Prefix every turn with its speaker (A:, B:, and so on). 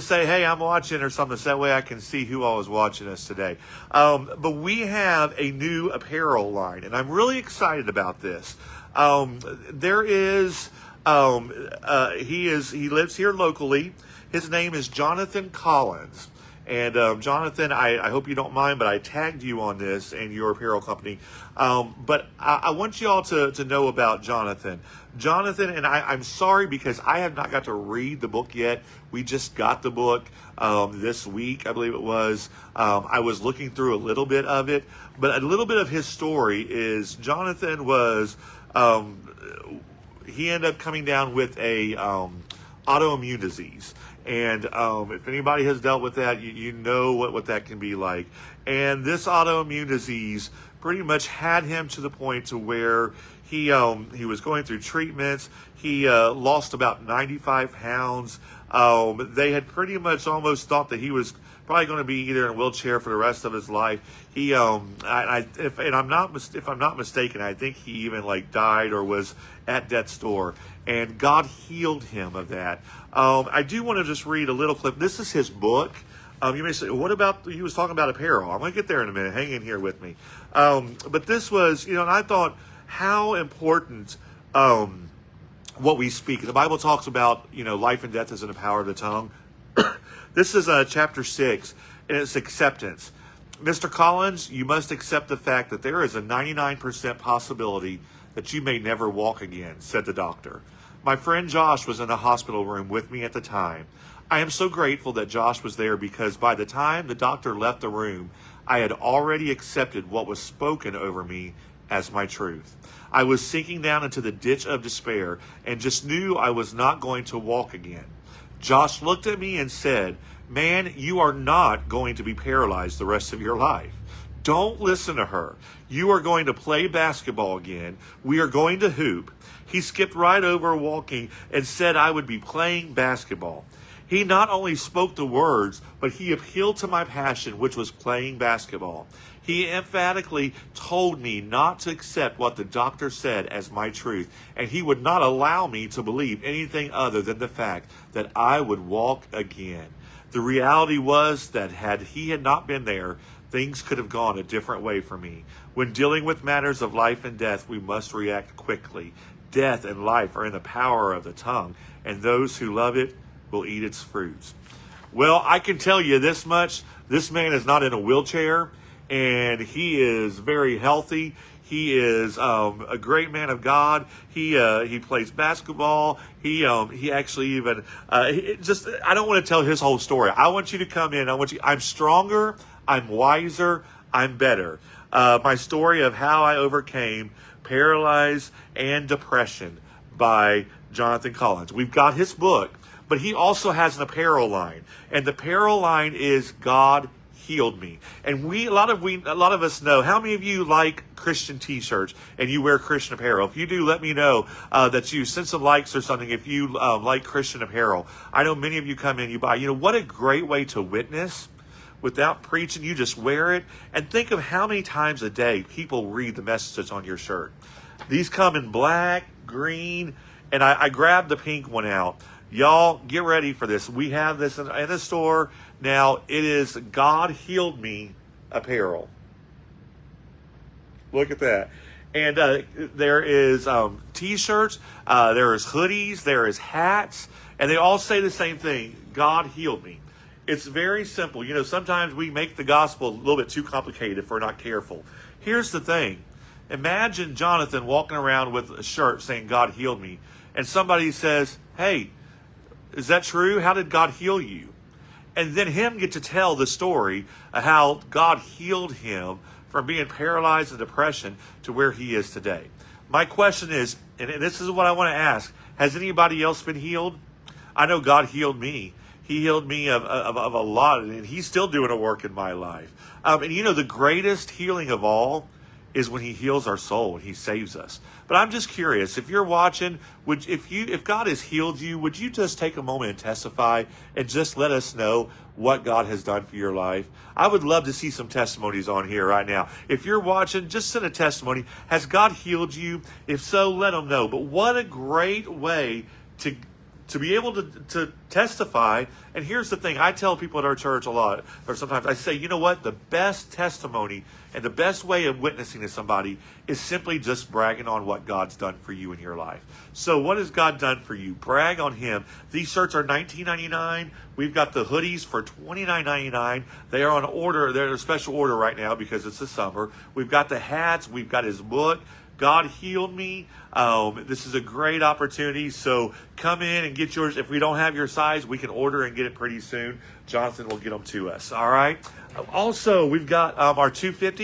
A: say, hey, I'm watching or something, so that way I can see who all is watching us today. But we have a new apparel line, and I'm really excited about this. There is, he lives here locally. His name is Jonathan Collins. And Jonathan, I hope you don't mind, but I tagged you on this and your apparel company. But I want you all to know about Jonathan. Jonathan, and I'm sorry because I have not got to read the book yet. We just got the book this week, I believe it was. I was looking through a little bit of it, but a little bit of his story is Jonathan was, he ended up coming down with a autoimmune disease. And if anybody has dealt with that, you know what that can be like. And this autoimmune disease pretty much had him to the point to where he was going through treatments. He lost about 95 pounds. They had pretty much almost thought that he was probably going to be either in a wheelchair for the rest of his life. He, if I'm not mistaken, I think he even died or was at death's door, and God healed him of that. I do want to just read a little clip. This is his book. You may say, what about, he was talking about apparel. I'm going to get there in a minute. Hang in here with me. But this was, and I thought how important what we speak. The Bible talks about, life and death is in the power of the tongue. This is chapter 6, and it's acceptance. Mr. Collins, you must accept the fact that there is a 99% possibility that you may never walk again, said the doctor. My friend Josh was in the hospital room with me at the time. I am so grateful that Josh was there because by the time the doctor left the room, I had already accepted what was spoken over me as my truth. I was sinking down into the ditch of despair and just knew I was not going to walk again. Josh looked at me and said, man, you are not going to be paralyzed the rest of your life. Don't listen to her. You are going to play basketball again. We are going to hoop. He skipped right over walking and said I would be playing basketball. He not only spoke the words, but he appealed to my passion, which was playing basketball. He emphatically told me not to accept what the doctor said as my truth, and he would not allow me to believe anything other than the fact that I would walk again. The reality was that had he not been there, things could have gone a different way for me. When dealing with matters of life and death, we must react quickly. Death and life are in the power of the tongue, and those who love it will eat its fruits. Well, I can tell you this much. This man is not in a wheelchair, and he is very healthy. He is a great man of God. He plays basketball. He actually even I don't want to tell his whole story. I want you to come in. I'm stronger. I'm wiser. I'm better. My story of how I overcame paralyzed and depression by Jonathan Collins. We've got his book, but he also has an apparel line, and the apparel line is God Healed Me. And a lot of us know. How many of you like Christian t-shirts and you wear Christian apparel? If you do, let me know that you send some likes or something if you like Christian apparel. I know many of you come in, you buy. What a great way to witness without preaching. You just wear it, and think of how many times a day people read the messages on your shirt. These come in black, green, and I grabbed the pink one out. Y'all, get ready for this. We have this in the store. Now, it is God Healed Me apparel. Look at that. And there is t-shirts, there is hoodies, there is hats, and they all say the same thing, God healed me. It's very simple. Sometimes we make the gospel a little bit too complicated if we're not careful. Here's the thing. Imagine Jonathan walking around with a shirt saying, God healed me. And somebody says, hey, is that true? How did God heal you? And then him get to tell the story of how God healed him from being paralyzed and depression to where he is today. My question is, and this is what I want to ask, has anybody else been healed? I know God healed me. He healed me of a lot, and he's still doing a work in my life. And the greatest healing of all is when he heals our soul and he saves us. But I'm just curious, if you're watching, if God has healed you, would you just take a moment and testify and just let us know what God has done for your life? I would love to see some testimonies on here right now. If you're watching, just send a testimony. Has God healed you? If so, let them know. But what a great way to to be able to testify. And here's the thing, I tell people at our church a lot, or sometimes I say, you know what, the best testimony and the best way of witnessing to somebody is simply just bragging on what God's done for you in your life. So what has God done for you? Brag on him. These shirts are $19.99. We've got the hoodies for $29.99. They are on order. They're a special order right now because it's the summer. We've got the hats. We've got his book, God Healed Me. This is a great opportunity. So come in and get yours. If we don't have your size, we can order and get it pretty soon. Jonathan will get them to us. All right. Also, we've got our 250.